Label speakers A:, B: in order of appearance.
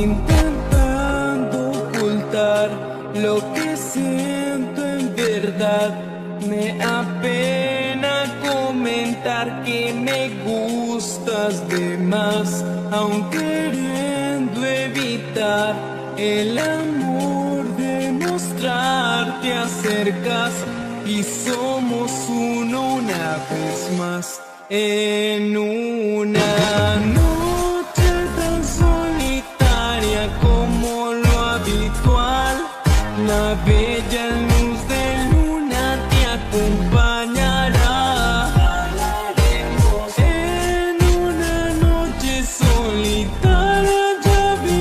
A: intentando ocultar lo que siento en verdad. Me apena comentar que me gustas de más, aun queriendo evitar el amor de mostrar. Te acercas y somos uno una vez más en una noche.